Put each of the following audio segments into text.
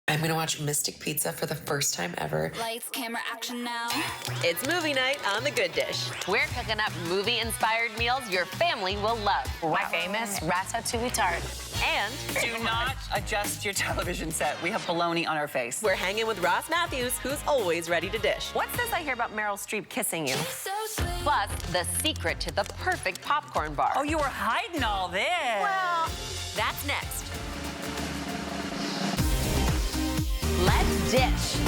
I'm gonna watch Mystic Pizza for the first time ever. Lights, camera, action now. It's movie night on The Good Dish. We're cooking up movie-inspired meals your family will love. My famous Ratatouille tart. And do not adjust your television set. We have bologna on our face. we're hanging with Ross Mathews, who's always ready to dish. What's this I hear about Meryl Streep kissing you? So sweet. Plus, the secret to the perfect popcorn bar. Oh, you were hiding all this. Well, that's next. Let's dish.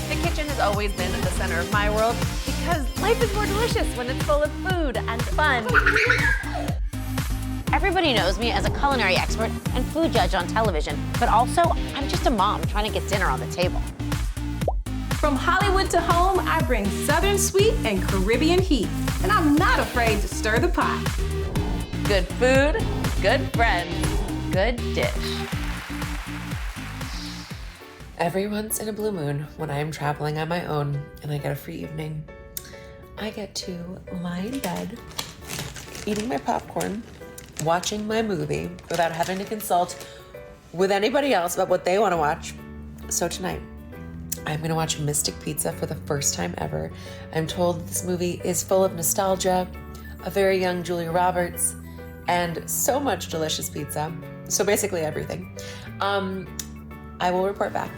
The kitchen has always been at the center of my world because life is more delicious when it's full of food and fun. Everybody knows me as a culinary expert and food judge on television, but also I'm just a mom trying to get dinner on the table. From Hollywood to home, I bring Southern sweet and Caribbean heat, and I'm not afraid to stir the pot. Good food, good friends, good dish. Every once in a blue moon, when I am traveling on my own and I get a free evening, I get to lie in bed, eating my popcorn, watching my movie without having to consult with anybody else about what they want to watch. So tonight, I'm gonna watch Mystic Pizza for the first time ever. I'm told this movie is full of nostalgia, a very young Julia Roberts, and so much delicious pizza. So basically everything. I will report back.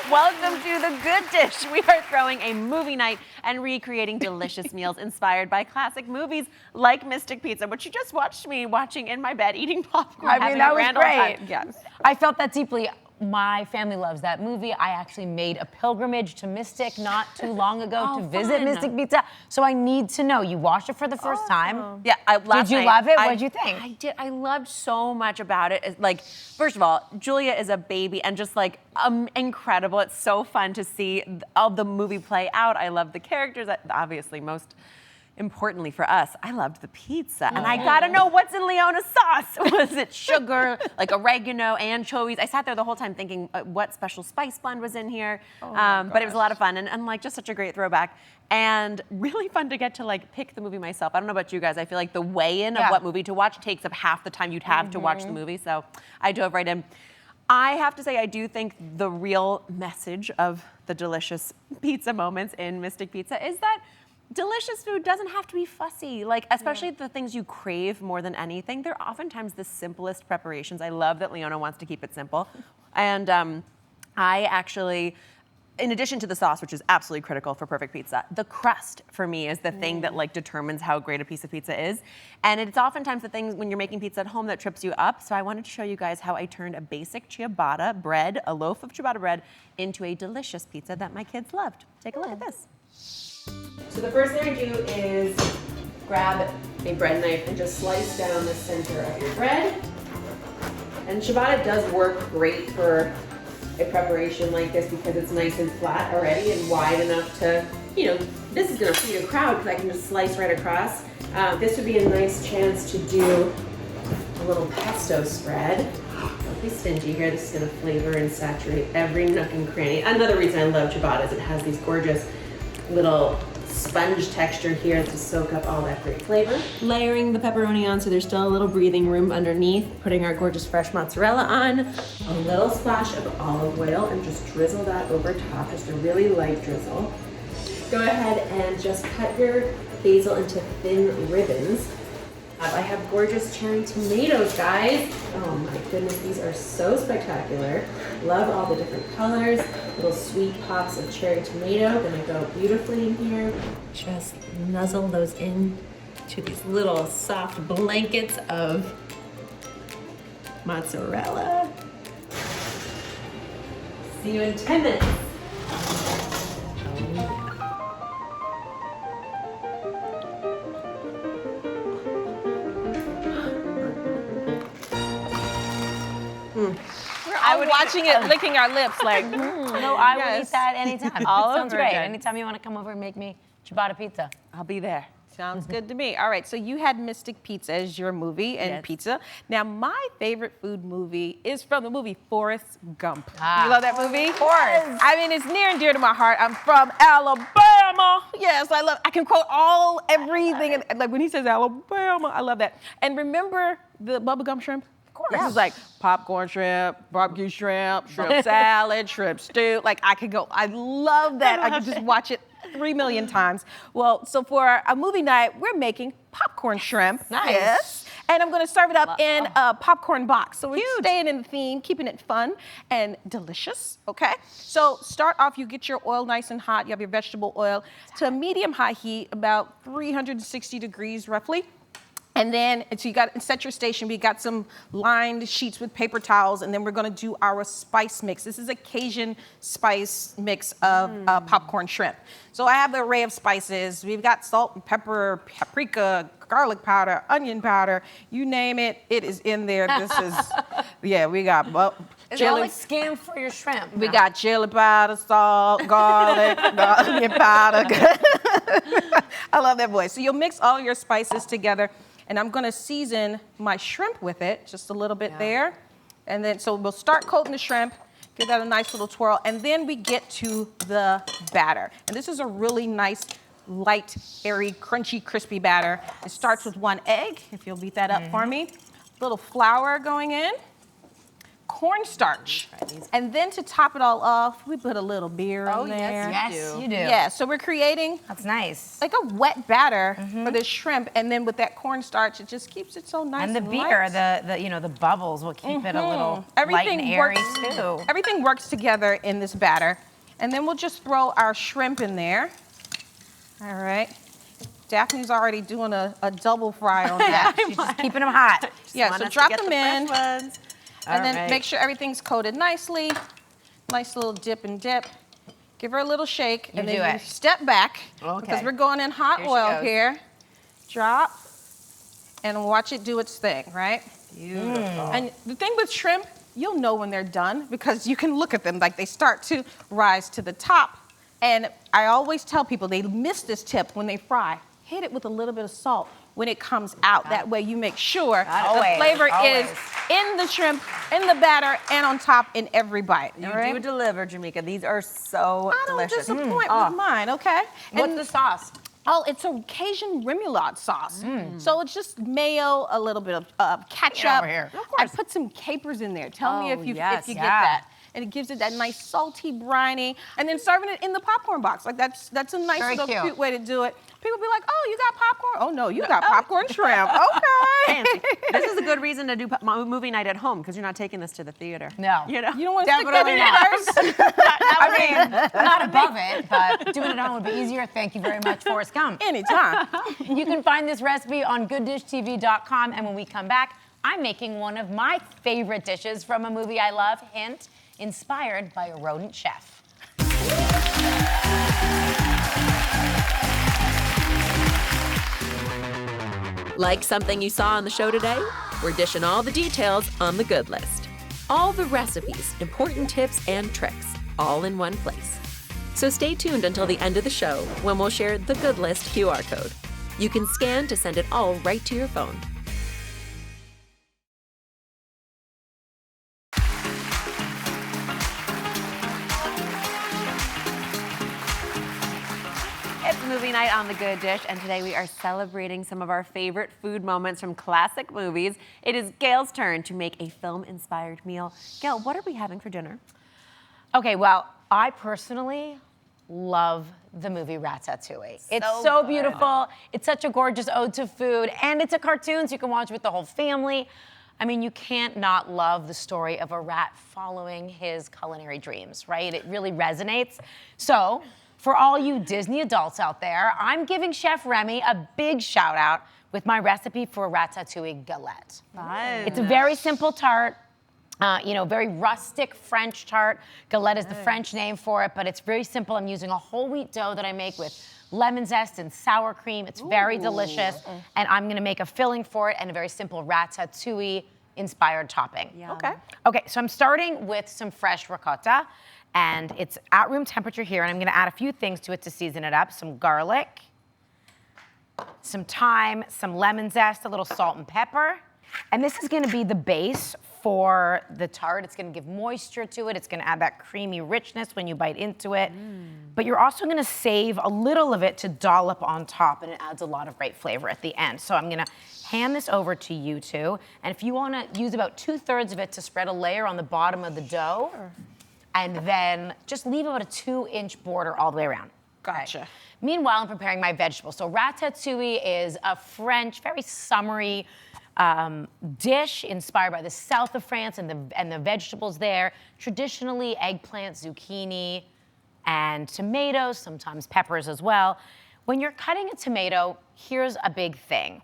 Welcome to The Good Dish. We are throwing a movie night and recreating delicious meals inspired by classic movies like Mystic Pizza, which you just watched me watching in my bed, eating popcorn, I mean, having that a was grand old great. time. Yes. I felt that deeply. My family loves that movie. I actually made a pilgrimage to Mystic not too long ago to visit fun. Mystic Pizza. So I need to know, you watched it for the first time. Yeah, Did you love it? What did you think? I did. I loved so much about it. It's like, first of all, Julia is a baby and just like incredible. It's so fun to see all the movie play out. I love the characters. Obviously, most importantly for us, I loved the pizza. And I gotta know what's in Leona's sauce. Was it sugar, like oregano, anchovies? I sat there the whole time thinking what special spice blend was in here. But it was a lot of fun and like just such a great throwback. And really fun to get to like pick the movie myself. I don't know about you guys. I feel like the weigh-in of what movie to watch takes up half the time you'd have to watch the movie. So I dove right in. I have to say, I do think the real message of the delicious pizza moments in Mystic Pizza is that delicious food doesn't have to be fussy, like especially the things you crave more than anything. They're oftentimes the simplest preparations. I love that Leona wants to keep it simple. And I actually, in addition to the sauce, which is absolutely critical for perfect pizza, the crust for me is the thing that like determines how great a piece of pizza is. And it's oftentimes the things when you're making pizza at home that trips you up. So I wanted to show you guys how I turned a basic ciabatta bread, a loaf of ciabatta bread, into a delicious pizza that my kids loved. Take a look at this. So the first thing I do is grab a bread knife and just slice down the center of your bread. And ciabatta does work great for a preparation like this because it's nice and flat already and wide enough to, you know, this is gonna feed a crowd because I can just slice right across. This would be a nice chance to do a little pesto spread. Don't be stingy here. This is gonna flavor and saturate every nook and cranny. Another reason I love ciabatta is it has these gorgeous little sponge texture here to soak up all that great flavor. Layering the pepperoni on so there's still a little breathing room underneath. Putting our gorgeous fresh mozzarella on. A little splash of olive oil and just drizzle that over top, just a really light drizzle. Go ahead and just cut your basil into thin ribbons. I have gorgeous cherry tomatoes, guys. Oh my goodness, these are so spectacular. Love all the different colors. Little sweet pops of cherry tomato, gonna go beautifully in here. Just nuzzle those in to these little soft blankets of mozzarella. See you in 10 minutes. I'm watching it, licking our lips like, No, I would eat that anytime. All Sounds over great. again. Anytime you want to come over and make me ciabatta pizza. I'll be there. Sounds good to me. All right, so you had Mystic Pizza as your movie and Yes. pizza. Now, my favorite food movie is from the movie Forrest Gump. You love that movie? Of course. I mean, it's near and dear to my heart. I'm from Alabama. Yes, I can quote everything. And, like when he says Alabama, I love that. And remember the bubblegum shrimp? Of course. This is like popcorn shrimp, barbecue shrimp, shrimp salad, shrimp stew. Like I could go, I love that. I could just watch it 3 million times. Well, so for a movie night, we're making popcorn shrimp. Nice. Yes. And I'm gonna serve it up in a popcorn box. So we're staying in the theme, keeping it fun and delicious, okay? So start off, you get your oil nice and hot. You have your vegetable oil to a medium-high heat, about 360 degrees roughly. And then, so you got set your station. We got some lined sheets with paper towels, and then we're gonna do our spice mix. This is a Cajun spice mix of popcorn shrimp. So I have the array of spices. We've got salt and pepper, paprika, garlic powder, onion powder, you name it, it is in there. This is, yeah, we got Is that like scam for your shrimp? we got chili powder, salt, garlic, onion powder. I love that voice. So you'll mix all your spices together, and I'm gonna season my shrimp with it, just a little bit there. And then, so we'll start coating the shrimp, give that a nice little twirl, and then we get to the batter. And this is a really nice, light, airy, crunchy, crispy batter. It starts with 1 egg, if you'll beat that up for me. A little flour going in. Cornstarch. And then to top it all off, we put a little beer in there. Yes, you do. Yeah, so we're creating That's nice. like a wet batter for this shrimp, and then with that cornstarch, it just keeps it so nice. And the beer, light. the bubbles will keep it a little light Everything and airy works, too. Everything works together in this batter, and then we'll just throw our shrimp in there. All right. Daphne's already doing a double fry on that. She's just keeping them hot. Yeah, so drop them in. And then right. make sure everything's coated nicely. Nice little dip and dip. Give her a little shake, and do then you it. step back Okay. because we're going in hot Here she oil goes. here. Drop, and watch it do its thing, right? Beautiful. And the thing with shrimp, you'll know when they're done because you can look at them like they start to rise to the top. And I always tell people they miss this tip when they fry. Hit it with a little bit of salt when it comes out. That way you make sure the Always, flavor always. is in the shrimp, in the batter, and on top in every bite. You all right? do deliver, Jamaica. These are so I don't delicious. disappoint with mine, okay? What's the sauce? Oh, it's a Cajun remoulade sauce. So it's just mayo, a little bit of ketchup. over here. Of course. I put some capers in there. Tell me if you yes, get yeah. that. And it gives it that nice salty, briny, and then serving it in the popcorn box. Like that's a nice Very little cute. way to do it. People be like, oh, you got popcorn? Oh no, you got popcorn shrimp. Okay. Fancy. This is a good reason to do movie night at home because you're not taking this to the theater. No. You know? You don't want to stick that Definitely in not. yours? I mean, not above it, but doing it at home would be easier. Thank you very much, Forrest Gump. Anytime. You can find this recipe on gooddishtv.com, and when we come back, I'm making one of my favorite dishes from a movie I love, hint, inspired by a rodent chef. Like something you saw on the show today? We're dishing all the details on the good list. All the recipes, important tips, and tricks, all in one place. So stay tuned until the end of the show when we'll share the good list QR code. You can scan to send it all right to your phone. It's movie night on The Good Dish, and today we are celebrating some of our favorite food moments from classic movies. It is Gail's turn to make a film-inspired meal. Gail, what are we having for dinner? Okay, well, I personally love the movie Ratatouille. It's so beautiful. It's such a gorgeous ode to food, and it's a cartoon, so you can watch it with the whole family. I mean, you can't not love the story of a rat following his culinary dreams, right? It really resonates. So, for all you Disney adults out there, I'm giving Chef Remy a big shout out with my recipe for Ratatouille galette. Fun. It's a very simple tart. Very rustic French tart. Galette is the French name for it, but it's very simple. I'm using a whole wheat dough that I make with lemon zest and sour cream. It's very delicious. And I'm gonna make a filling for it and a very simple ratatouille inspired topping. Yum. Okay, so I'm starting with some fresh ricotta, and it's at room temperature here, and I'm gonna add a few things to it to season it up. Some garlic, some thyme, some lemon zest, a little salt and pepper. And this is gonna be the base for the tart. It's gonna give moisture to it. It's gonna add that creamy richness when you bite into it. But you're also gonna save a little of it to dollop on top, and it adds a lot of great flavor at the end. So I'm gonna hand this over to you two. And if you wanna use about 2/3 of it to spread a layer on the bottom of the dough, and then just leave about a 2-inch border all the way around. Gotcha. Okay. Meanwhile, I'm preparing my vegetables. So ratatouille is a French, very summery dish inspired by the south of France and the vegetables there. Traditionally, eggplant, zucchini, and tomatoes, sometimes peppers as well. When you're cutting a tomato, here's a big thing.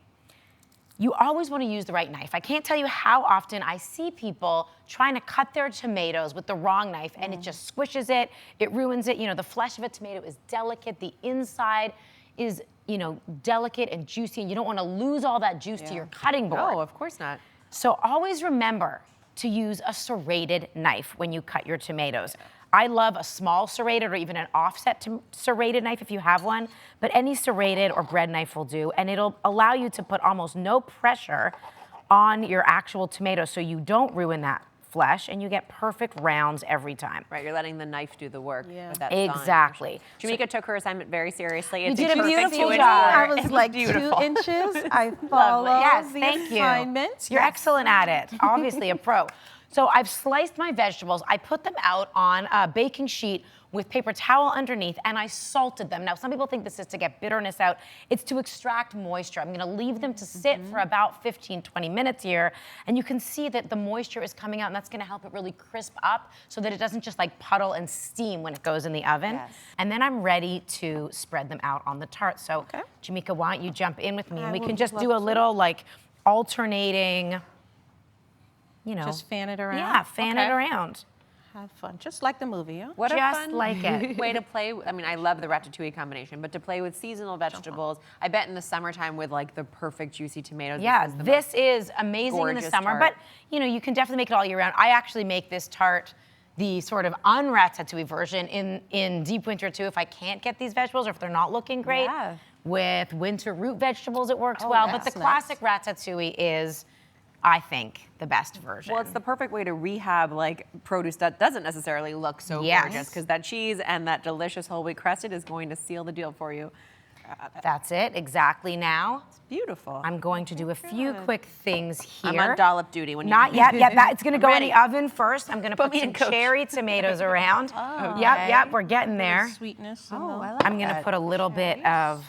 You always want to use the right knife. I can't tell you how often I see people trying to cut their tomatoes with the wrong knife, and it just squishes it, it ruins it. You know, the flesh of a tomato is delicate, the inside is, you know, delicate and juicy, and you don't want to lose all that juice to your cutting board. No, of course not. So always remember to use a serrated knife when you cut your tomatoes. I love a small serrated or even an offset serrated knife if you have one, but any serrated or bread knife will do, and it'll allow you to put almost no pressure on your actual tomato so you don't ruin that flesh and you get perfect rounds every time. Right, you're letting the knife do the work. Yeah. With that Exactly. Jamaica took her assignment very seriously. You It's did a perfect beautiful 2 job. I inches. was like beautiful. 2 inches. I follow Yes, the thank you. assignment. You're excellent at it. Obviously a pro. So I've sliced my vegetables. I put them out on a baking sheet with paper towel underneath, and I salted them. Now, some people think this is to get bitterness out. It's to extract moisture. I'm gonna leave them to sit for about 15, 20 minutes here, and you can see that the moisture is coming out, and that's gonna help it really crisp up so that it doesn't just like puddle and steam when it goes in the oven. Yes. And then I'm ready to spread them out on the tart. So, Jamaica, why don't you jump in with me, and we can just do a little like alternating, you know. Just fan it around? Yeah, fan it around. Have fun. Just like the movie, yeah? What a Just fun like it. way to play. I mean, I love the ratatouille combination, but to play with seasonal vegetables, I bet in the summertime with like the perfect juicy tomatoes. Yeah, the this is amazing in the gorgeous summer, tart. but you know, you can definitely make it all year round. I actually make this tart the sort of un-ratatouille version in deep winter too, if I can't get these vegetables or if they're not looking great. Yeah. With winter root vegetables, it works well, but the that's classic ratatouille is, I think, the best version. Well, it's the perfect way to rehab like produce that doesn't necessarily look so Yes. gorgeous, because that cheese and that delicious whole wheat crusted is going to seal the deal for you. That's it, exactly now. Beautiful. I'm going to do a few quick things here. I'm on dollop duty when Not you. yet. Yeah, it's gonna go in Ready. the oven first. I'm gonna put me some in, coach. cherry tomatoes around. Yep, we're getting there. Sweetness. Oh, I like I'm gonna that. put a little bit of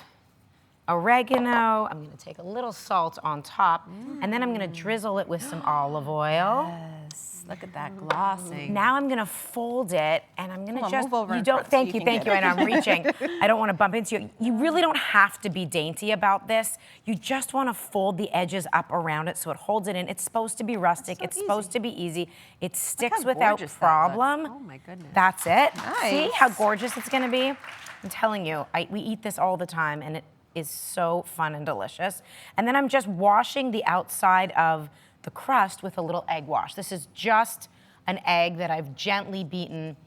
oregano. I'm gonna take a little salt on top, and then I'm gonna drizzle it with some olive oil. Yes, look at that glossing. Now I'm gonna fold it, and I'm gonna Come on, just. move over You in don't. front so Thank you you, can thank you. get I know I'm reaching. I don't want to bump into you. You really don't have to be dainty about this. You just want to fold the edges up around it so it holds it in. It's supposed to be rustic. It's supposed to be easy. It sticks how without gorgeous that problem. looks. Oh my goodness. That's it. Nice. See how gorgeous it's gonna be? I'm telling you, we eat this all the time, and it is so fun and delicious. And then I'm just washing the outside of the crust with a little egg wash. This is just an egg that I've gently beaten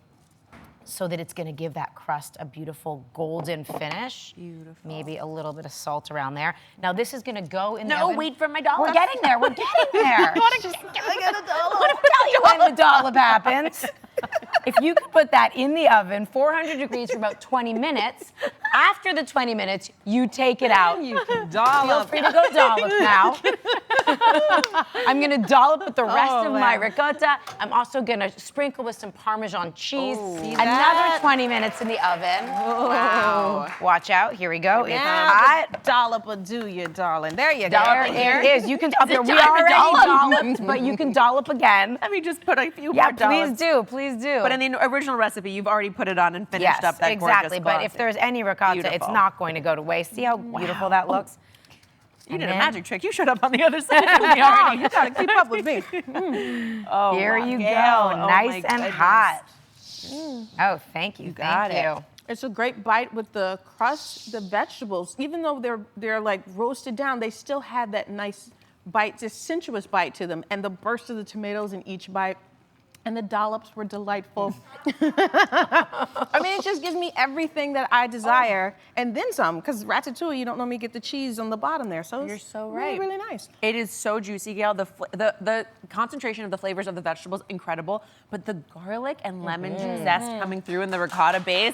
so that it's gonna give that crust a beautiful golden finish. Beautiful. Maybe a little bit of salt around there. Now this is gonna go in the No, oven. wait for my dollop. We're getting there, we're getting there. I got a dollop. I'll tell you when the dollop happens. If you could put that in the oven, 400 degrees for about 20 minutes, after the 20 minutes, you take it out. You can Feel dollop. free to go dollop now. I'm gonna dollop with the rest Oh, of my man. ricotta. I'm also gonna sprinkle with some Parmesan cheese. See Another that? 20 minutes in the oven. Wow. Watch out, here we go. It's Now hot. the dollop will do you, darling. There you go. There it is. You can, we time to already dollop? dolloped, but you can dollop again. Let me just put a few Yeah, more dollops. please do, please do. But in the original recipe, you've already put it on and finished Yes, up that exactly. gorgeous But if glossing. there's any ricotta, it's Beautiful. not going to go to waste. See how beautiful that looks? You And did a then- magic trick. You showed up on the other side of me already. You gotta keep up with me. Oh, Here wow. you Gail, go, oh nice my and goodness. hot. Oh, thank you, got thank it. you. It's a great bite with the crust, the vegetables. Even though they're like roasted down, they still have that nice bite, this sensuous bite to them, and the burst of the tomatoes in each bite. and the dollops were delightful. I mean, it just gives me everything that I desire, and then some, because ratatouille, you don't normally get the cheese on the bottom there, so You're it's so really, right. really nice. It is so juicy, Gail. The concentration of the flavors of the vegetables, incredible. But the garlic and lemon zest coming through in the ricotta base,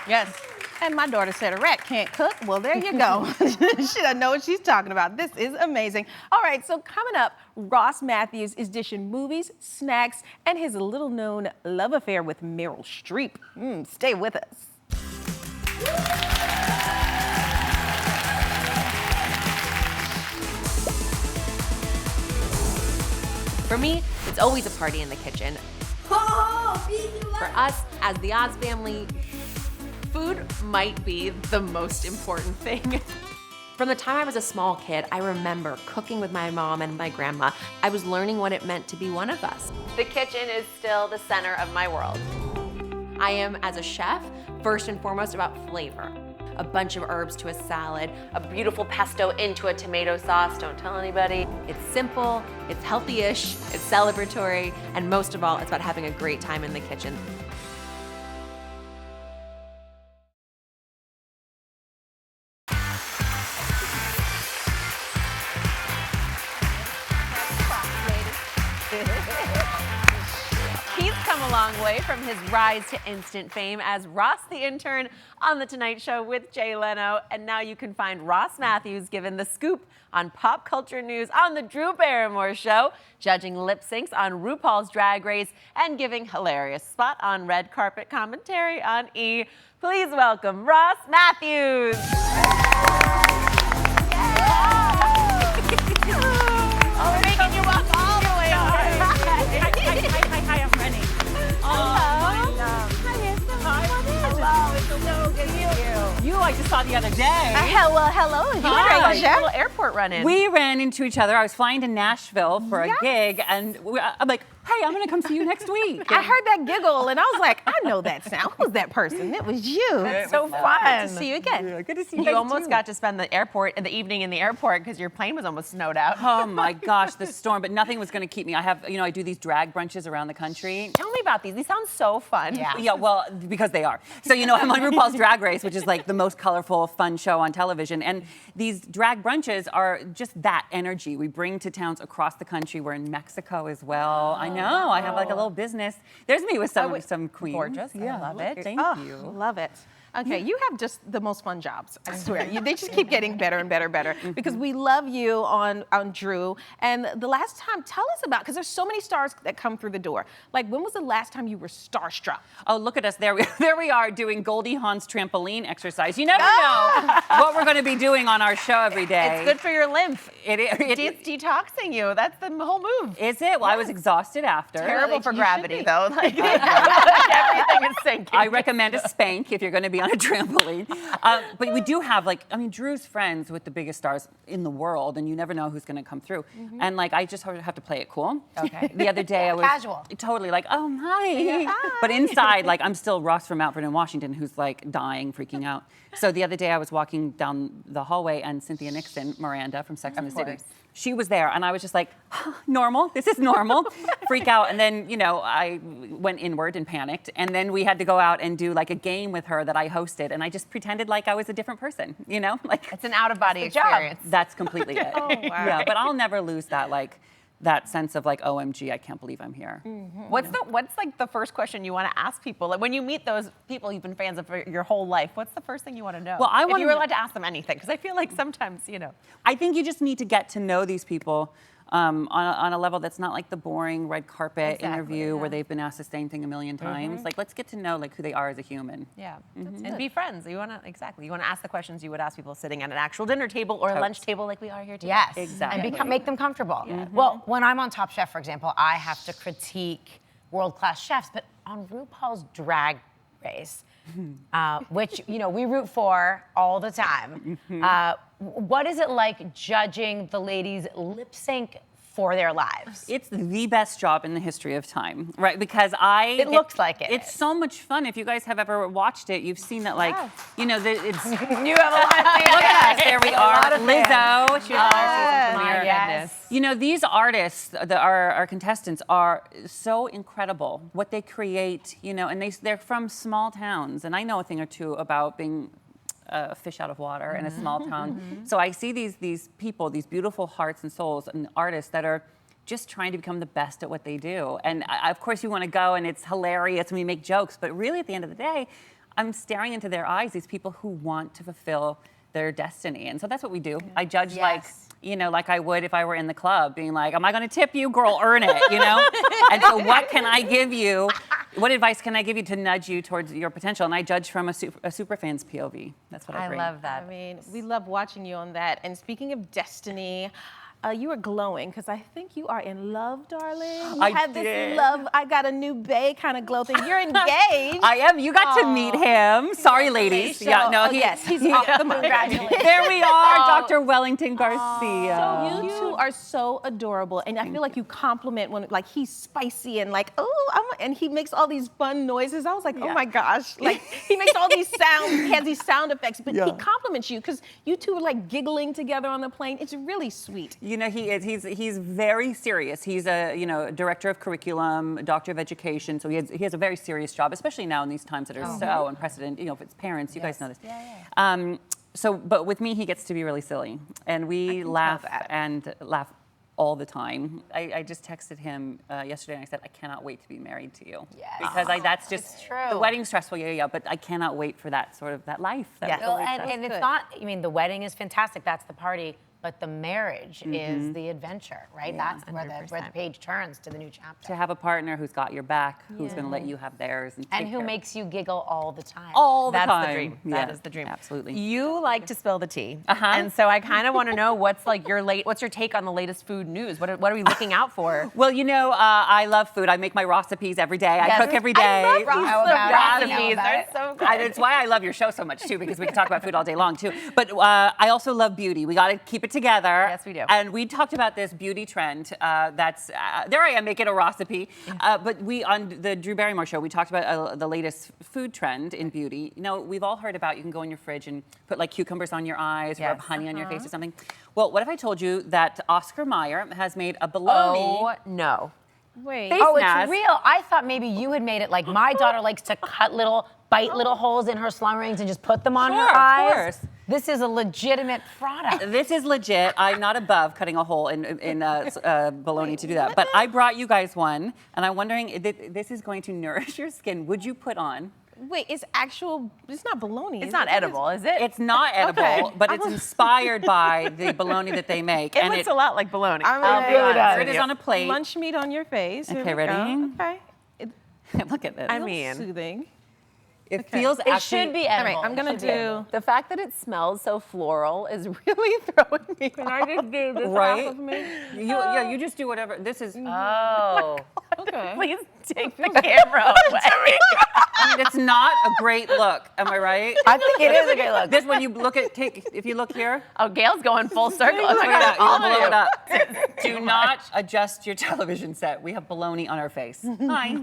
yes. And my daughter said a rat can't cook. Well, there you go. She doesn't know what she's talking about. This is amazing. All right, so coming up, Ross Mathews is dishing movies, snacks, and his little-known love affair with Meryl Streep. Stay with us. For me, it's always a party in the kitchen. For us, as the Oz family, food might be the most important thing. From the time I was a small kid, I remember cooking with my mom and my grandma. I was learning what it meant to be one of us. The kitchen is still the center of my world. I am, as a chef, first and foremost about flavor. A bunch of herbs to a salad, a beautiful pesto into a tomato sauce, don't tell anybody. It's simple, it's healthy-ish, it's celebratory, and most of all, it's about having a great time in the kitchen. He's come a long way from his rise to instant fame as Ross the intern on The Tonight Show with Jay Leno. And now you can find Ross Mathews giving the scoop on pop culture news on The Drew Barrymore Show, judging lip syncs on RuPaul's Drag Race, and giving hilarious spot on red carpet commentary on E! Please welcome Ross Mathews. Oh, we're making you walk all the way over. Hi, I'm running. Hello, it's so good to see you. You I just saw the other day. Hello. You Hi. were A little airport run-in. We ran into each other. I was flying to Nashville for a gig, and I'm like, hey, I'm going to come see you next week. I heard that giggle, and I was like, I know that sound. Who's that person? It was you. It's so fun. Good to see you again. Yeah, good to see you. You almost got to spend the evening in the airport because your plane was almost snowed out. Oh my gosh, the storm, but nothing was going to keep me. I do these drag brunches around the country. Tell me about these. These sound so fun. Yeah, well, because they are. So, I'm on RuPaul's Drag Race, which is like the most colorful, fun show on television. And these drag brunches are just that energy we bring to towns across the country. We're in Mexico as well. I know, I have like a little business. There's me with some queens. Gorgeous. I love it. Thank you. Love it. Okay, you have just the most fun jobs, I swear. They just keep getting better and better and better because we love you on Drew. And the last time, tell us about, because there's so many stars that come through the door. Like, when was the last time you were starstruck? Oh, look at us. There we are doing Goldie Hawn's trampoline exercise. You never know what we're going to be doing on our show every day. It's good for your lymph. It's detoxing you. That's the whole move. Is it? Well, I was exhausted after. Terrible for you gravity, should be. though. Like, everything is sinking. I recommend a spank if you're going to be on a trampoline. But we do have, Drew's friends with the biggest stars in the world, and you never know who's going to come through. And, I just have to play it cool. Okay. The other day I was... Casual. Totally oh, hi. But inside, I'm still Ross from Outford in Washington who's, dying, freaking out. So the other day I was walking down the hallway, and Cynthia Nixon, Miranda from Sex and the City, she was there, and I was just like, normal, this is normal, freak out. And then, I went inward and panicked. And then we had to go out and do a game with her that I hosted. And I just pretended like I was a different person, It's an out-of-body experience. That's completely it. wow. Yeah, but I'll never lose that, that sense of OMG, I can't believe I'm here. What's the first question you want to ask people? Like when you meet those people you've been fans of for your whole life, what's the first thing you want to know? Well, if you were allowed to ask them anything, because I feel like sometimes, I think you just need to get to know these people on a level that's not like the boring red carpet interview where they've been asked the same thing a million times. Let's get to know who they are as a human. Yeah, and be friends. You want to ask the questions you would ask people sitting at an actual dinner table or a lunch table like we are here today. Yes, exactly. And make them comfortable. Well, when I'm on Top Chef, for example, I have to critique world-class chefs, but on RuPaul's Drag Race, which we root for all the time. What is it like judging the ladies lip sync for their lives. It's the best job in the history of time, right? Because It looks like it It's is. so much fun. If you guys have ever watched it, you've seen that, like, you know, it's. You have a lot of fans. Look at us. There we are. Lizzo. She's our season My premiere. goodness. You know, these artists, our contestants, are so incredible. What they create, you know, and they're from small towns. And I know a thing or two about being a fish out of water in a small town. So I see these people, these beautiful hearts and souls and artists that are just trying to become the best at what they do. And of course you want to go and it's hilarious and we make jokes, but really at the end of the day, I'm staring into their eyes, these people who want to fulfill their destiny. And so that's what we do. I judge like, you know, like I would if I were in the club, being like, am I going to tip you? Girl, earn it, you know? And so what can I give you? What advice can I give you to nudge you towards your potential? And I judge from a super fan's POV. That's what I bring. love that. I mean, we love watching you on that. And speaking of destiny, you are glowing because I think you are in love, darling. You I have did. this love, I got a new bae kind of glow thing. You're engaged. I am. You got to meet him. Sorry, ladies. So- Yeah, no, yes, he's off the moon. Congratulations. There we are, Dr. Wellington Garcia. You two are so adorable, and I feel like you compliment when like he's spicy and like and he makes all these fun noises. I was like, oh my gosh, like he makes all these sounds, he has these sound effects, but he compliments you because you two are like giggling together on the plane. It's really sweet. You know, he is. He's very serious. He's a director of curriculum, doctor of education. So he has a very serious job, especially now in these times that are so unprecedented. You know, if it's parents, you guys know this. But with me, he gets to be really silly, and we laugh all the time. I just texted him yesterday and I said, I cannot wait to be married to you. Yes. Because that's just, It's true. the wedding's stressful, but I cannot wait for that life. Well, and it's not, I mean, the wedding is fantastic. That's the party. But the marriage is the adventure, right? That's where the page turns to the new chapter. To have a partner who's got your back, who's going to let you have theirs. And who makes you giggle all the time. all the That's time. the dream. Yeah, That is the dream. Absolutely. You like to spill the tea, and so I kind of want to know what's your take on the latest food news? What are we looking out for? Well, you know, I love food. I make my recipes every day. I cook every day. I love recipes. They're so good. And it's why I love your show so much too, because we can talk about food all day long too. But I also love beauty. We got to keep it together. Yes, we do. And we talked about this beauty trend. That's there I am making a recipe. But we on the Drew Barrymore show, we talked about the latest food trend in beauty. You know, we've all heard about you can go in your fridge and put like cucumbers on your eyes, rub honey on your face or something. Well, what if I told you that Oscar Mayer has made a bologna? Oh no. Wait. Face Oh, mask. it's real. I thought maybe you had made it like my daughter likes to bite little holes in her slung rings and just put them on her Sure, of eyes. course. This is a legitimate product. This is legit. I'm not above cutting a hole in bologna to do that. But I brought you guys one, and I'm wondering if this is going to nourish your skin. Would you put on? Wait, it's not bologna. It's not edible, is it? It's not edible, Okay. but it's inspired by the bologna that they make. It looks a lot like bologna. I'm I'll be really honest Here with it is you. on a plate. lunch meat on your face. Here Okay, we go. ready? Okay. Look at this. I Feels mean, soothing. it feels It actually. should be All edible. right, I'm gonna It should be edible. do. the fact that it smells so floral is really throwing me Can I just do this Right? half of me? You just do whatever. This is. Oh. Okay. Please take the camera away. I mean, it's not a great look. Am I right? I think it is a good look. This when you look at if you look here. Oh, Gail's going full circle. Oh my Look at that. God, all You'll blow it of you. up. Do not adjust your television set. We have bologna on our face. Hi.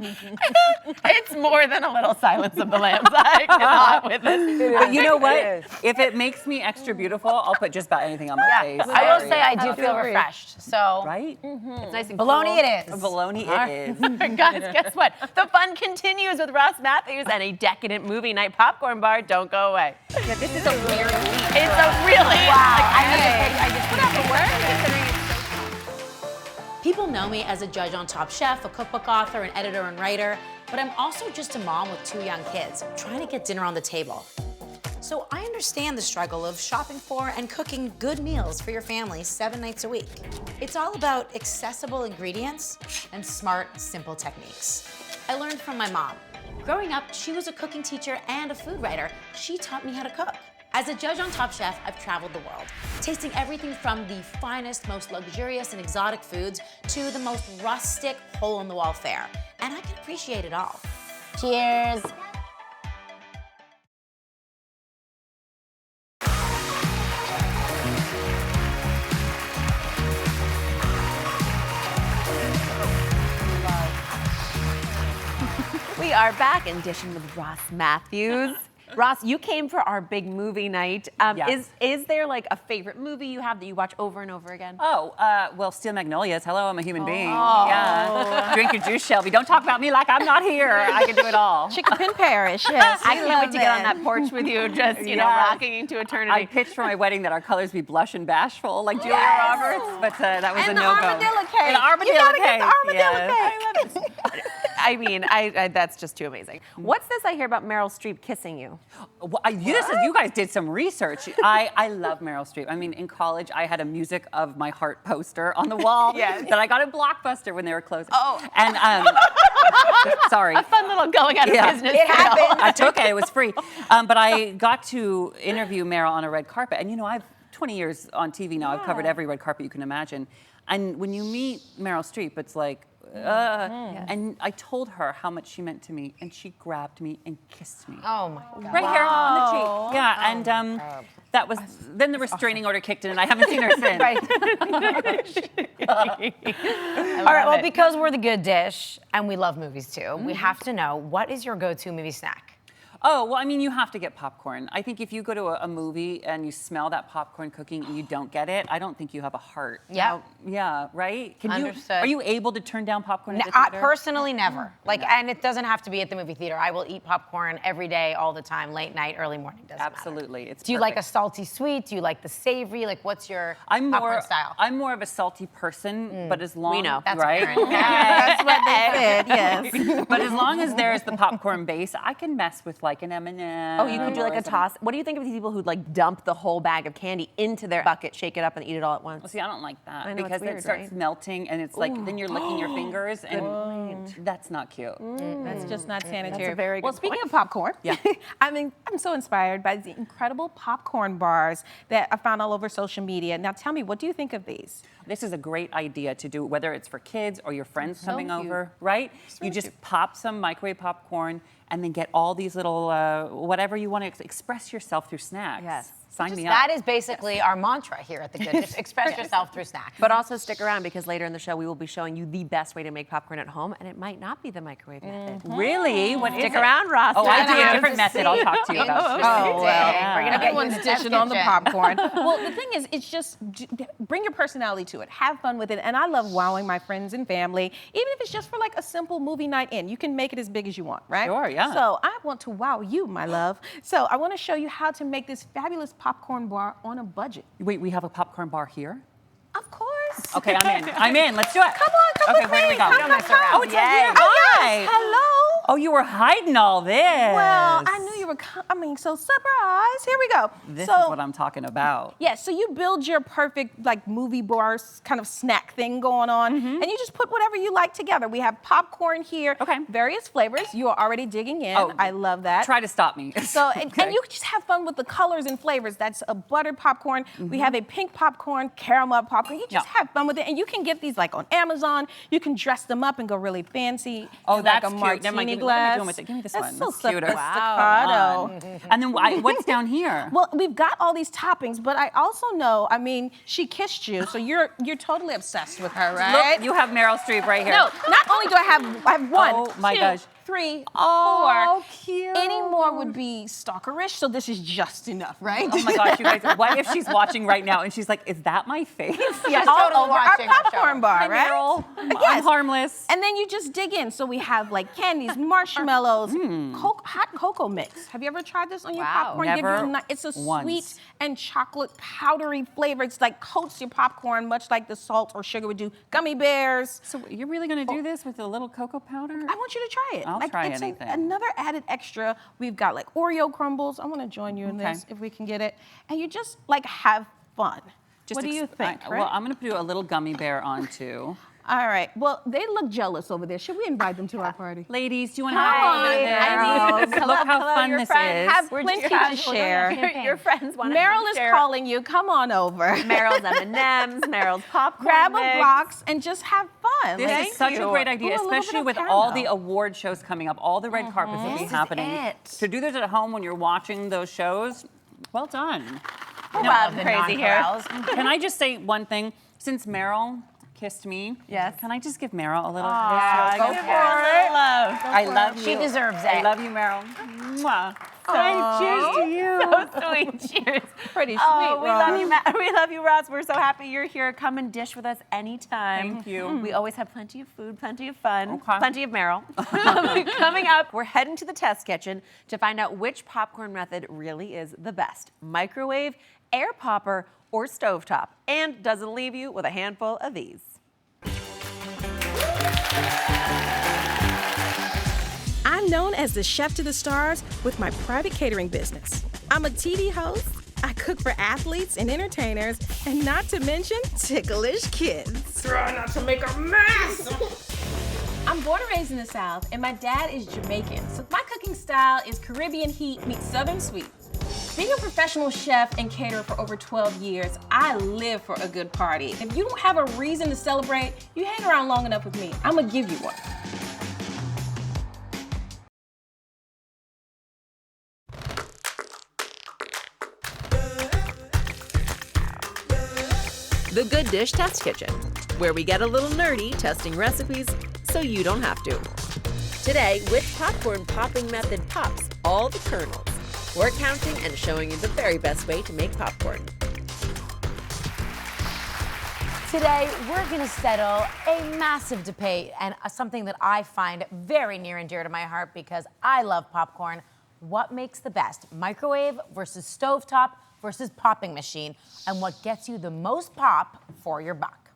It's more than a little Silence of the Lambs. I cannot with it. But you know what? If it makes me extra beautiful, I'll put just about anything on my face. I will say I do feel refreshed. So Right? It's nice and bologna cool. it is. Bologna it is. Guys, guess what? The fun continues with Ross Mathews and a decadent movie night popcorn bar. Don't go away. Yeah, this is a weird week. It's a really People know me as a judge on Top Chef, a cookbook author, an editor and writer, but I'm also just a mom with 2 young kids, trying to get dinner on the table. So I understand the struggle of shopping for and cooking good meals for your family 7 nights a week. It's all about accessible ingredients and smart, simple techniques. I learned from my mom. Growing up, she was a cooking teacher and a food writer. She taught me how to cook. As a judge on Top Chef, I've traveled the world, tasting everything from the finest, most luxurious and exotic foods to the most rustic, hole-in-the-wall fare. And I can appreciate it all. cheers. are back in dishing with Ross Mathews. Ross, you came for our big movie night. Yes. Is there like a favorite movie you have that you watch over and over again? Oh, well, Steel Magnolias. Hello, I'm a human being. Yeah. Drink your juice, Shelby. Don't talk about me like I'm not here. I can do it all. Chickapin Parish, yes. I can't wait to get on that porch with you, just, you know, Yes. rocking into eternity. I pitched for my wedding that our colors be blush and bashful, like Julia Roberts, but that was And a the no-go. armadillo cake. And the armadillo You gotta cake. get the armadillo Yes. cake. I mean, that's just too amazing. What's this I hear about Meryl Streep kissing you? Well, you guys did some research. I love Meryl Streep. I mean, in college, I had a Music of My Heart poster on the wall that I got at Blockbuster when they were closing. Oh. And, sorry. A fun little going out of business. It happened. I took it. It was free. But I got to interview Meryl on a red carpet. And, you know, I've 20 years on TV now. I've covered every red carpet you can imagine. And when you meet Meryl Streep, it's like, and I told her how much she meant to me, and she grabbed me and kissed me. Oh my God. Right here on the cheek. Yeah, and that was, then the restraining order kicked in, and I haven't seen her since. All right, well, because we're the good dish and we love movies too, we have to know, what is your go-to movie snack? Oh, well, I mean, you have to get popcorn. I think if you go to a movie and you smell that popcorn cooking and you don't get it, I don't think you have a heart. Yeah. Yeah, right? Understood. Are you able to turn down popcorn at the I theater? personally never. Like, and it doesn't have to be at the movie theater. I will eat popcorn every day, all the time, late night, early morning. Doesn't matter. Absolutely. It's Do you like a perfect. salty sweet? Do you like the savory? Like, what's your I'm popcorn more, style? I'm more of a salty person, but as long know. That's right? apparent. That's what they said, yes. But as long as there's the popcorn base, I can mess with like an M&M. Oh, you could do like a toss. What do you think of these people who like dump the whole bag of candy into their bucket, shake it up, and eat it all at once? Well, see, I don't like that I know, it's because weird, it starts right? melting and it's like then you're licking your fingers and that's not cute. That's just not sanitary. a very well, good speaking of popcorn, Yeah. I'm so inspired by the incredible popcorn bars that I found all over social media. Now, tell me, what do you think of these? This is a great idea to do, whether it's for kids or your friends coming over, right? You just pop some microwave popcorn and then get all these little, whatever you want to express yourself through snacks. Yes. Sign me up. That is basically our mantra here at The Good Dish. Express yourself through snacks. But also stick around because later in the show we will be showing you the best way to make popcorn at home, and it might not be the microwave method. Really? What is Stick it? around, Ross. Oh, I We're do gonna a have different to method. I'll talk to you about. Oh, well. We're gonna get you Everyone's in the test dishing on the kitchen. popcorn. Well, the thing is, it's just bring your personality to it. Have fun with it. And I love wowing my friends and family, even if it's just for like a simple movie night in. You can make it as big as you want, right? Sure, yeah. So I want to wow you, my love. So I want to show you how to make this fabulous popcorn bar on a budget. Wait, we have a popcorn bar here? Of course. Okay, I'm in. I'm in. Let's do it. Come on, come Okay, with where do me. we go? Come, come, come. Oh, it's right here. Oh, Hi. yes. Hello. Oh, you were hiding all this. Well, I knew you were so surprise. Here we go. This so, is what I'm talking about. yeah, so you build your perfect like movie bar kind of snack thing going on, and you just put whatever you like together. We have popcorn here, Okay. various flavors. You are already digging in. Oh, I love that. Try to stop me. So, Okay. and you just have fun with the colors and flavors. That's a buttered popcorn. We have a pink popcorn, caramel popcorn. You just Yeah. have fun with it. And you can get these like on Amazon. You can dress them up and go really fancy. Oh, in, that's like a cute. martini Never mind. glass. What am I doing with it? Give me this That's one. so That's cuter. staccato. And then what's down here? Well, we've got all these toppings, but I also know, I mean, she kissed you, so you're totally obsessed with her, right? Look, you have Meryl Streep right here. No, not only do I have one, Oh, my two, gosh. 3, Oh, 4. cute. Any more would be stalkerish, so this is just enough, right? Oh my gosh, you guys, what if she's watching right now and she's like, is that my face? Yes, All totally over our watching our popcorn show. bar, Hi, right? Meryl. I'm Yes. harmless. And then you just dig in. So we have like candies, marshmallows, hot cocoa mix. Have you ever tried this on your Wow. popcorn? Never It's a once. sweet and chocolate powdery flavor. It's like coats your popcorn, much like the salt or sugar would do. Gummy bears. So you're really gonna do this with a little cocoa powder? I want you to try it. I'll Like, try it's anything. Another added extra. We've got like Oreo crumbles. I want to join you in Okay. this if we can get it. And you just like have fun. What do you think? Well, right? I'm gonna do a little gummy bear on too. All right. Well, they look jealous over there. Should we invite them to our party? Ladies, do you want to Come hop on, over there? Hello, Look how fun your this friend. is. Have plenty to share. Your friends want to Meryl is calling you. Come on over. Meryl's M&Ms, Meryl's popcorn Grab a mix. box and just have fun. This Like, is such a great idea, Ooh, a little especially bit of with all the caramel. award shows coming up, all the red carpets that will be happening. it. To do this at home when you're watching those shows, well done. Bob crazy here. Can I just say one thing? Since Meryl kissed me. Yes. Can I just give Meryl a little Yeah, kiss? go for it. I love you. She deserves I it. love you, Meryl. Mwah. Cheers to you. So sweet. Cheers. Pretty sweet, Oh, we Ross. love you, Matt. We love you, Ross. We're so happy you're here. Come and dish with us anytime. Thank you. We always have plenty of food, plenty of fun, Okay. plenty of Meryl. Coming up, we're heading to the test kitchen to find out which popcorn method really is the best. Microwave, air popper, or stovetop. And doesn't leave you with a handful of these. I'm known as the chef to the stars with my private catering business. I'm a TV host. I cook for athletes and entertainers, and not to mention ticklish kids. Try not to make a mess. I'm born and raised in the South, and my dad is Jamaican. So my cooking style is Caribbean heat meets Southern sweet. Being a professional chef and caterer for over 12 years, I live for a good party. If you don't have a reason to celebrate, you hang around long enough with me, I'm gonna give you one. The Good Dish Test Kitchen, where we get a little nerdy testing recipes so you don't have to. Today, which popcorn popping method pops all the kernels? We're counting and showing you the very best way to make popcorn. Today, we're gonna settle a massive debate and something that I find very near and dear to my heart because I love popcorn. What makes the best? Microwave versus stovetop versus popping machine, and what gets you the most pop for your buck.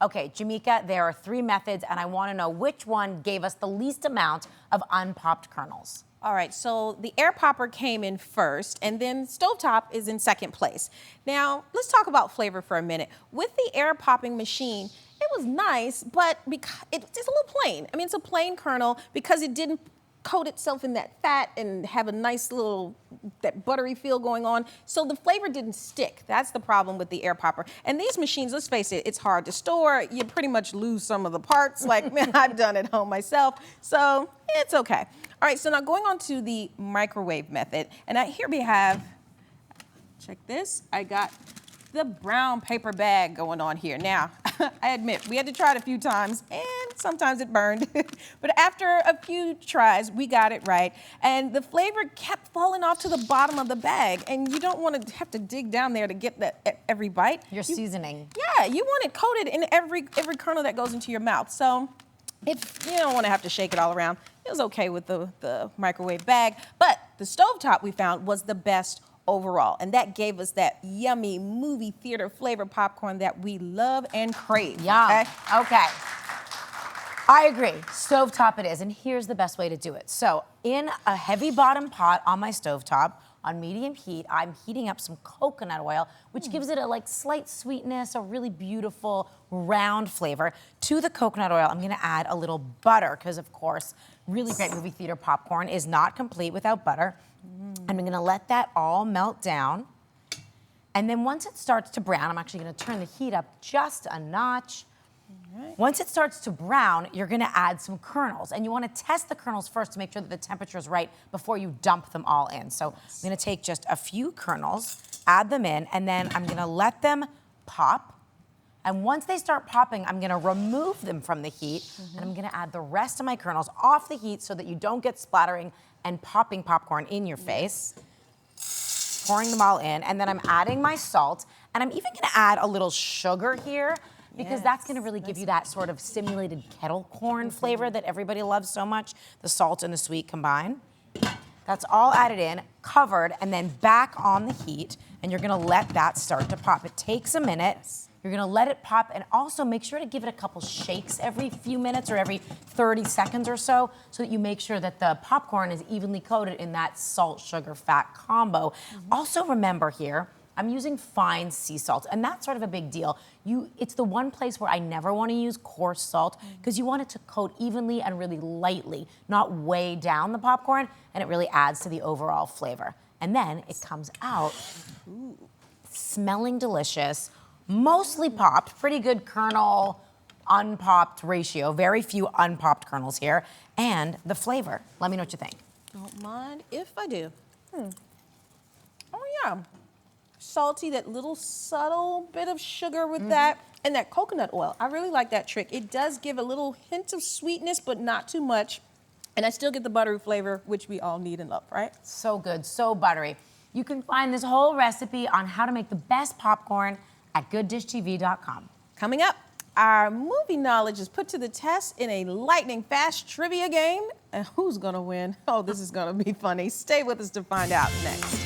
Okay, Jamaica, there are 3 methods, and I wanna know which one gave us the least amount of unpopped kernels. All right, so the air popper came in first, and then stovetop is in second place. Now, let's talk about flavor for a minute. With the air popping machine, it was nice, but because it's a little plain. I mean, it's a plain kernel because it didn't coat itself in that fat and have a nice little, that buttery feel going on. So the flavor didn't stick. That's the problem with the air popper. And these machines, let's face it, it's hard to store. You pretty much lose some of the parts, like I've done at home myself. So it's okay. All right, so now going on to the microwave method. And here we have, check this, I got the brown paper bag going on here. Now, I admit, we had to try it a few times, and sometimes it burned. But after a few tries, we got it right. And the flavor kept falling off to the bottom of the bag, and you don't want to have to dig down there to get that every bite. Your seasoning. Yeah, you want it coated in every kernel that goes into your mouth. So if you don't want to have to shake it all around, it was okay with the microwave bag. But the stovetop we found was the best overall, and that gave us that yummy movie theater flavor popcorn that we love and crave. Yum. Okay. I agree. Stovetop it is, and here's the best way to do it. So, in a heavy bottom pot on my stovetop, on medium heat, I'm heating up some coconut oil, which gives it a slight sweetness, a really beautiful round flavor. To the coconut oil, I'm gonna add a little butter, because of course, really great movie theater popcorn is not complete without butter. And I'm gonna let that all melt down. And then once it starts to brown, I'm actually gonna turn the heat up just a notch. Once it starts to brown, you're gonna add some kernels. And you wanna test the kernels first to make sure that the temperature is right before you dump them all in. So I'm gonna take just a few kernels, add them in, and then I'm gonna let them pop. And once they start popping, I'm gonna remove them from the heat, and I'm gonna add the rest of my kernels off the heat so that you don't get splattering and popping popcorn in your face. Pouring them all in, and then I'm adding my salt, and I'm even gonna add a little sugar here, because that's gonna really give you that sort of simulated kettle corn flavor that everybody loves so much, the salt and the sweet combined. That's all added in, covered, and then back on the heat, and you're gonna let that start to pop. It takes a minute. You're gonna let it pop, and also make sure to give it a couple shakes every few minutes or every 30 seconds or so that you make sure that the popcorn is evenly coated in that salt, sugar, fat combo. Also remember here, I'm using fine sea salt, and that's sort of a big deal. It's the one place where I never wanna use coarse salt, because you want it to coat evenly and really lightly, not weigh down the popcorn, and it really adds to the overall flavor. And then it comes out smelling delicious, mostly popped, pretty good kernel, unpopped ratio, very few unpopped kernels here, and the flavor. Let me know what you think. Don't mind if I do. Oh yeah, salty, that little subtle bit of sugar with that. And that coconut oil, I really like that trick. It does give a little hint of sweetness, but not too much. And I still get the buttery flavor, which we all need and love, right? So good, so buttery. You can find this whole recipe on how to make the best popcorn at gooddishtv.com. Coming up, our movie knowledge is put to the test in a lightning fast trivia game. And who's gonna win? Oh, this is gonna be funny. Stay with us to find out next.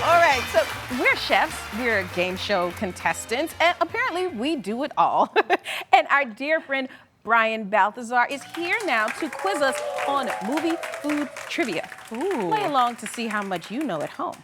All right, so we're chefs, we're game show contestants, and apparently we do it all. And our dear friend Brian Balthazar is here now to quiz us on movie food trivia. Play along to see how much you know at home.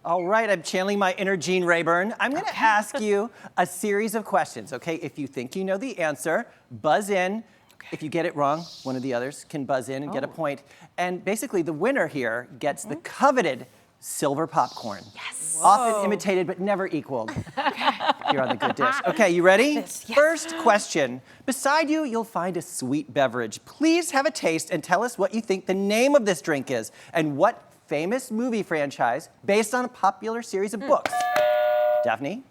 All right, I'm channeling my inner Gene Rayburn. I'm gonna ask you a series of questions, okay? If you think you know the answer, buzz in. If you get it wrong, one of the others can buzz in and get a point. And basically the winner here gets the coveted silver popcorn. Yes. Often imitated but never equaled here on The Good Dish. Okay, you ready? Yes. First question. Beside you, you'll find a sweet beverage. Please have a taste and tell us what you think the name of this drink is and what famous movie franchise based on a popular series of books. Daphne?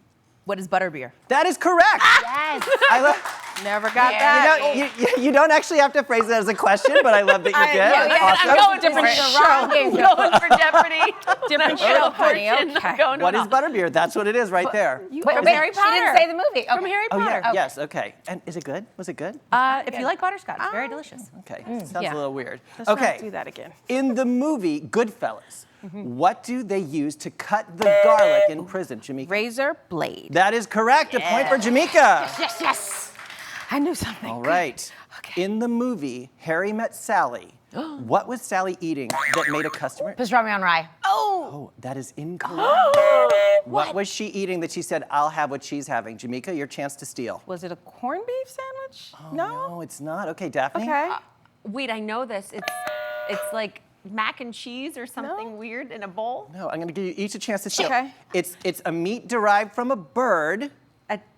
What is butterbeer? That is correct. Yes. I love. Never got that. You don't actually have to phrase it as a question, but I love that you did. That's awesome. I'm going different show. I'm going for Jeopardy. Different show, honey. Okay. What is butterbeer? That's what it is right there. From Harry She Potter. didn't say the movie. From Harry Oh, Potter. yeah. Yes, okay. And is it good? Was it good? If you like butterscotch, very delicious. Okay, sounds Yeah. a little weird. Let's Okay, not do that again. in the movie Goodfellas, what do they use to cut the garlic in prison, Jamaica? Razor blade. That is correct. A point for Jamaica. Yes, yes. I knew something. All right. Okay. In the movie Harry Met Sally, what was Sally eating that made a customer? Pastrami on rye. Oh, that is incorrect. What was she eating that she said, I'll have what she's having? Jamaica, your chance to steal. Was it a corned beef sandwich? No, it's not. Okay, Daphne? Okay. Wait, I know this. It's like mac and cheese or something weird in a bowl. No, I'm going to give you each a chance to steal. Okay. It's a meat derived from a bird.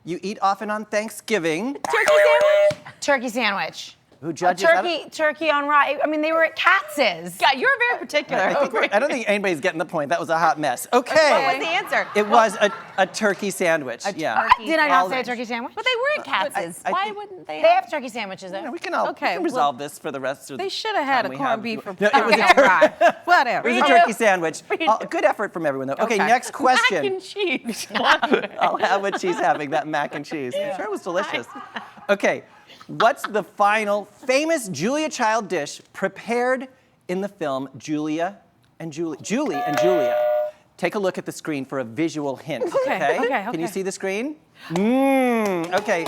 You eat often on Thanksgiving. Turkey sandwich? Turkey sandwich. Who judges? I Turkey on rye. I mean, they were at Katz's. God, you're very particular. I don't think anybody's getting the point. That was a hot mess. Okay. What was the answer? It was a turkey sandwich. Yeah. Did I not say a turkey sandwich? But they were at Katz's. I Why think- wouldn't they? They have turkey sandwiches though. Yeah, we can Okay, resolve this for the rest of the They should have had time a we corned have. beef from No, it was Turkey on rye. Whatever. It was a turkey sandwich. Good effort from everyone, though. Okay, next question. Mac and cheese. I'll have what she's having, that mac and cheese. I'm sure it was delicious. Okay, what's the final famous Julia Child dish prepared in the film Julie and Julia? Take a look at the screen for a visual hint, okay? Can you see the screen? Okay.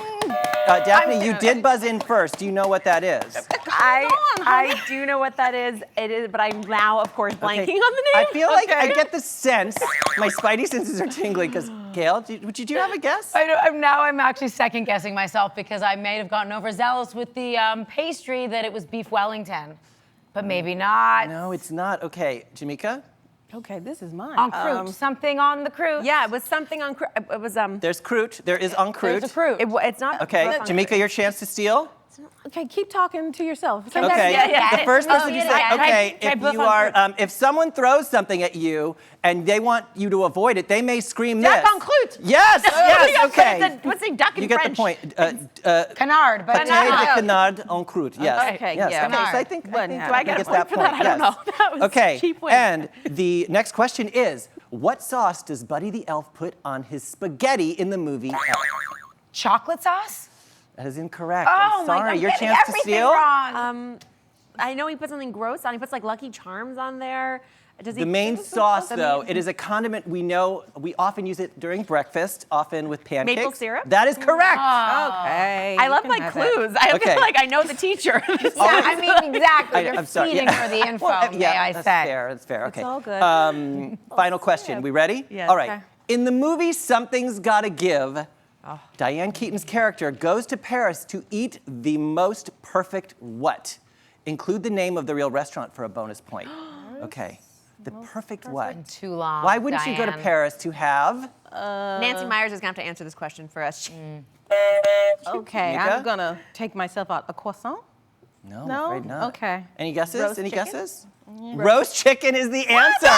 Daphne, you did buzz in first. Do you know what that is? I do know what that is. It is, but I'm now, of course, blanking on the name. I feel like I get the sense, my spidey senses are tingling, because Gail, do you have a guess? I'm actually second guessing myself because I may have gotten overzealous with the pastry that it was beef Wellington, but maybe not. No, it's not. Okay, Jamaica? Okay, this is mine. En croûte, something on the croûte. Yeah, it was something on. It was There's croûte. There is en croûte. There's a croûte. It's not. Okay, Jamaica, your chance to steal. Okay, keep talking to yourself. Okay, the first person you say, okay, try if both you on are, if someone throws something at you and they want you to avoid it, they may scream this. Duck en croûte. Yes, yes, okay. What's a duck in You get French? the point. Canard, but Pâté de canard en croûte, yes. Okay, yes. yeah. Okay, so I think Do I get a gets point that for that? point, I don't yes. know. That was Okay, cheap win. and the next question is, what sauce does Buddy the Elf put on his spaghetti in the movie Elf? chocolate sauce? That is incorrect. Oh I'm my sorry. God, Your I'm getting chance to everything steal? wrong. I know he put something gross on. He puts like Lucky Charms on there. Does he? The main sauce, though, it is a condiment we know. We often use it during breakfast, often with pancakes. Maple syrup? That is correct. Okay. I you love can my have that. clues. I Okay. feel like I know the teacher. Yeah, I mean, exactly. You're I'm sorry. feeding her the info, Well, may I that's say. fair. That's fair. Okay. all good. Final question. We ready? Yes. All right. Okay. In the movie Something's Gotta Give, Diane Keaton's character goes to Paris to eat the most perfect what? Include the name of the real restaurant for a bonus point. Okay. The perfect what? Too long. Why wouldn't you go to Diane. Paris to have? Nancy Myers is gonna have to answer this question for us. Okay, Mika? I'm gonna take myself out. A croissant? No, No? I'm afraid not. Okay. Any guesses? Roast Any chicken? guesses? Roast chicken is the answer.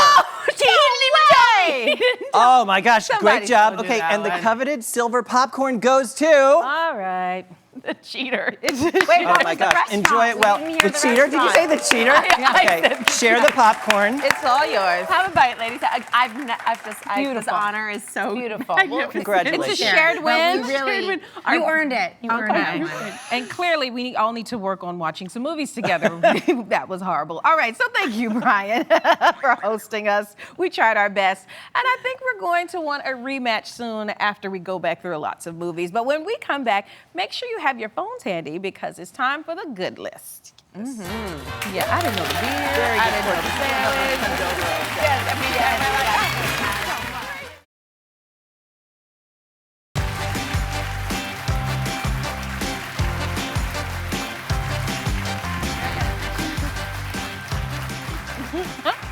She didn't even tell me. Oh my gosh, Somebody great job. told you Okay, that and the one. coveted silver popcorn goes to. All right. The cheater. Wait, Oh my gosh, enjoy it well. The cheater? Did you say the cheater? Okay, share the popcorn. It's all yours. Have a bite, ladies. This Beautiful. honor is so Beautiful. Congratulations. It's a shared win. You earned it. You earned it. And clearly, we all need to work on watching some movies together. That was horrible. All right, so thank you, Brian, for hosting us. We tried our best. And I think we're going to want a rematch soon after we go back through lots of movies. But when we come back, make sure you have your phones handy because it's time for the good list. Yeah, I didn't know the beer. I didn't know the sandwich. Yes, I mean, yeah.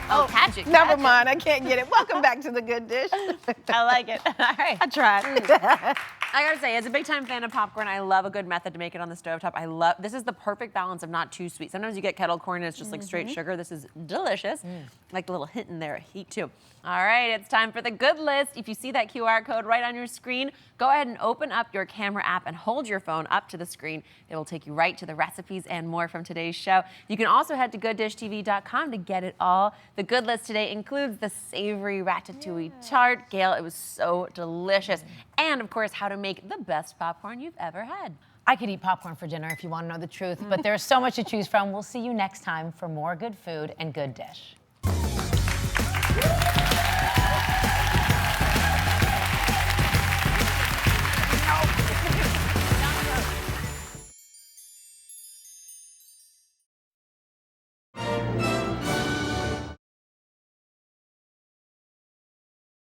Oh, catch it. Never mind, I can't get it. Welcome back to the Good Dish. I like it. All right. I tried. I gotta say, as a big time fan of popcorn, I love a good method to make it on the stovetop. This is the perfect balance of not too sweet. Sometimes you get kettle corn and it's just like straight sugar. This is delicious. Like the little hint in there, heat too. All right, it's time for the good list. If you see that QR code right on your screen, go ahead and open up your camera app and hold your phone up to the screen. It will take you right to the recipes and more from today's show. You can also head to gooddishtv.com to get it all. The good list today includes the savory ratatouille tart. Gail, it was so delicious. And of course, how to make the best popcorn you've ever had. I could eat popcorn for dinner if you want to know the truth, but there's so much to choose from. We'll see you next time for more good food and Good Dish.